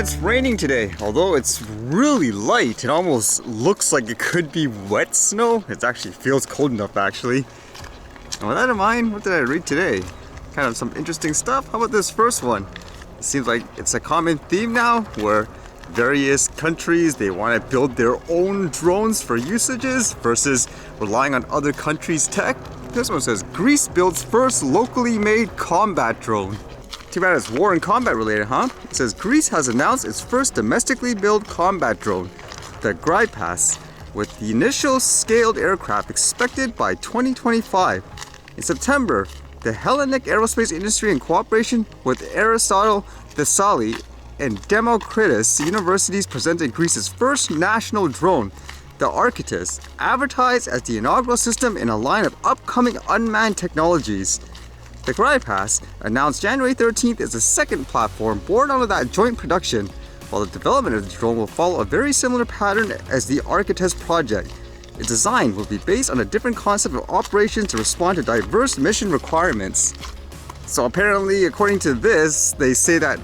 it's raining today. Although it's really light, it almost looks like it could be wet snow. It actually feels cold enough actually. And with that in mind, what did I read today? Kind of some interesting stuff. How about this first one? It seems like it's a common theme now where various countries, they want to build their own drones for usages versus relying on other countries' tech. This one says, Greece builds first locally made combat drone. Too bad it's war and combat related, huh? It says Greece has announced its first domestically built combat drone, the Grypas, with the initial scaled aircraft expected by 2025. In September, the Hellenic aerospace industry, in cooperation with Aristotle Thessaly and Democritus universities, presented Greece's first national drone, the Archytas, advertised as the inaugural system in a line of upcoming unmanned technologies. The Grypas, announced January 13th, is the second platform born out of that joint production, while the development of the drone will follow a very similar pattern as the Archytas project. Its design will be based on a different concept of operations to respond to diverse mission requirements. So apparently, according to this, they say that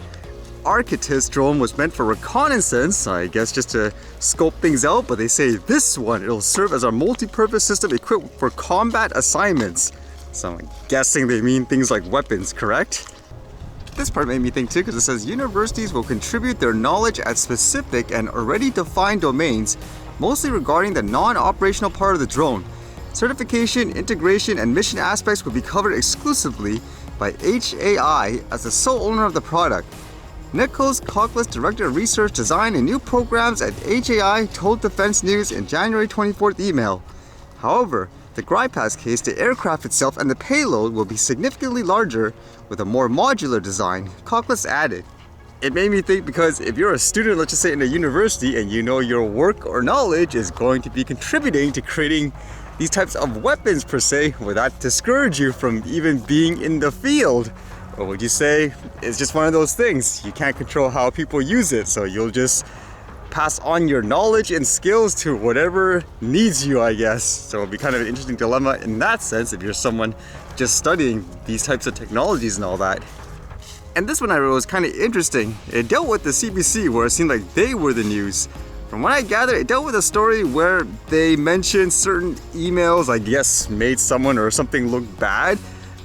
Archytas drone was meant for reconnaissance, I guess just to scope things out, but they say this one, it'll serve as a multi-purpose system equipped for combat assignments. So I'm guessing they mean things like weapons, correct? This part made me think too, because it says universities will contribute their knowledge at specific and already defined domains, mostly regarding the non-operational part of the drone. Certification, integration, and mission aspects will be covered exclusively by HAI as the sole owner of the product. Nicholas Cockles, Director of Research, Design, and New Programs at HAI, told Defense News in January 24th email. However, the Grypas case, the aircraft itself and the payload will be significantly larger with a more modular design, Cockles added. It made me think, because if you're a student, let's just say in a university, and you know your work or knowledge is going to be contributing to creating these types of weapons per se, would that discourage you from even being in the field? Or would you say it's just one of those things, you can't control how people use it, so you'll just pass on your knowledge and skills to whatever needs you, I guess. So it'll be kind of an interesting dilemma in that sense if you're someone just studying these types of technologies and all that. And this one I wrote was kind of interesting. It dealt with the CBC, where it seemed like they were the news. From what I gather, it dealt with a story where they mentioned certain emails, I guess, made someone or something look bad.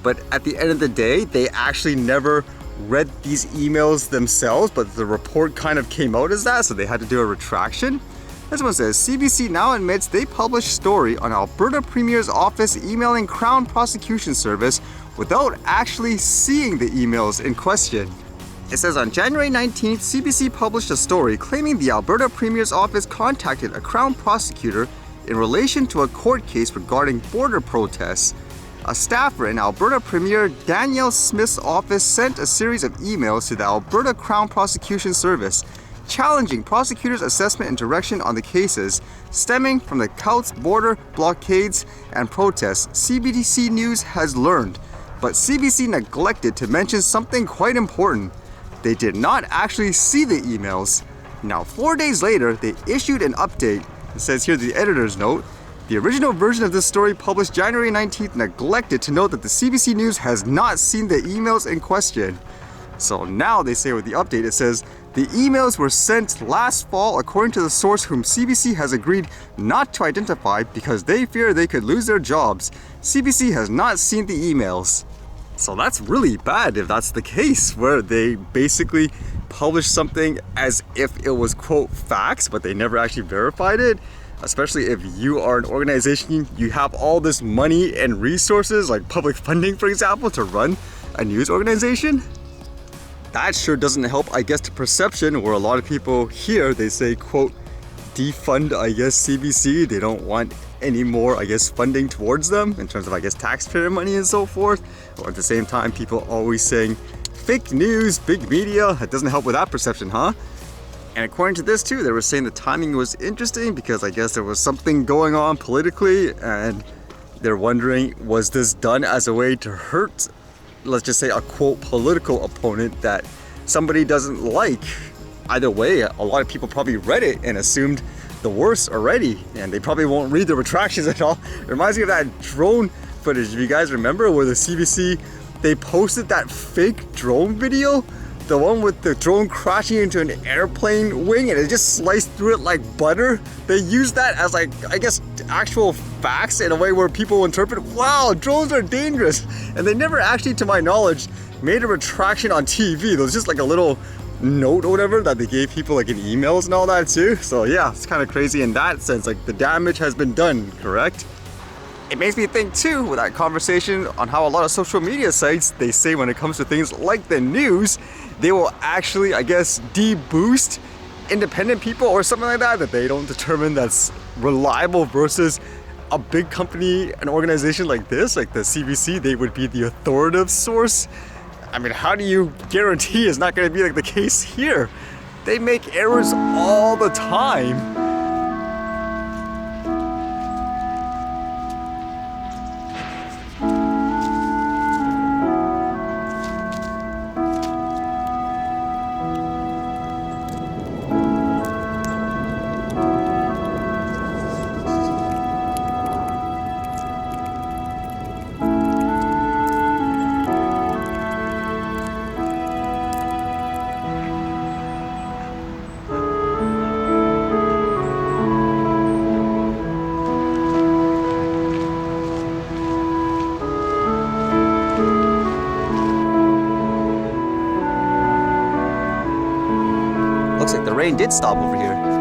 But at the end of the day, they actually never read these emails themselves, but the report kind of came out as that, so they had to do a retraction. This one says, CBC now admits they published story on Alberta Premier's office emailing Crown Prosecution Service without actually seeing the emails in question. It says on January 19th, CBC published a story claiming the Alberta Premier's office contacted a Crown prosecutor in relation to a court case regarding border protests. A staffer in Alberta Premier Danielle Smith's office sent a series of emails to the Alberta Crown Prosecution Service, challenging prosecutors' assessment and direction on the cases stemming from the Couts border blockades and protests, CBC News has learned. But CBC neglected to mention something quite important. They did not actually see the emails. Now, 4 days later, they issued an update. It says here the editor's note, the original version of this story, published January 19th, neglected to note that the CBC News has not seen the emails in question. So now they say with the update, it says, the emails were sent last fall according to the source whom CBC has agreed not to identify because they fear they could lose their jobs. CBC has not seen the emails. So that's really bad if that's the case, where they basically published something as if it was, quote, facts, but they never actually verified it. Especially if you are an organization, you have all this money and resources, like public funding, for example, to run a news organization. That sure doesn't help, I guess, to perception, where a lot of people here, they say, quote, defund, I guess, CBC. They don't want any more, I guess, funding towards them in terms of, I guess, taxpayer money and so forth. Or at the same time, people always saying, fake news, big media. That doesn't help with that perception, huh? And according to this too, they were saying the timing was interesting because I guess there was something going on politically, and they're wondering, was this done as a way to hurt, let's just say, a quote political opponent that somebody doesn't like? Either way, a lot of people probably read it and assumed the worst already, and they probably won't read the retractions at all. It reminds me of that drone footage, if you guys remember, where the CBC, they posted that fake drone video the one with the drone crashing into an airplane wing and it just sliced through it like butter. They use that as like, I guess, actual facts in a way where people interpret, wow, drones are dangerous. And they never actually, to my knowledge, made a retraction on TV. There was just like a little note or whatever that they gave people like in emails and all that too. So yeah, it's kind of crazy in that sense. Like the damage has been done, correct? It makes me think too with that conversation on how a lot of social media sites, they say when it comes to things like the news, they will actually, I guess, deboost independent people or something like that they don't determine that's reliable versus a big company, an organization like this, like the CBC, they would be the authoritative source. I mean, how do you guarantee it's not going to be like the case here? They make errors all the time. Looks like the rain did stop over here.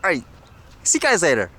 Alright, see you guys later.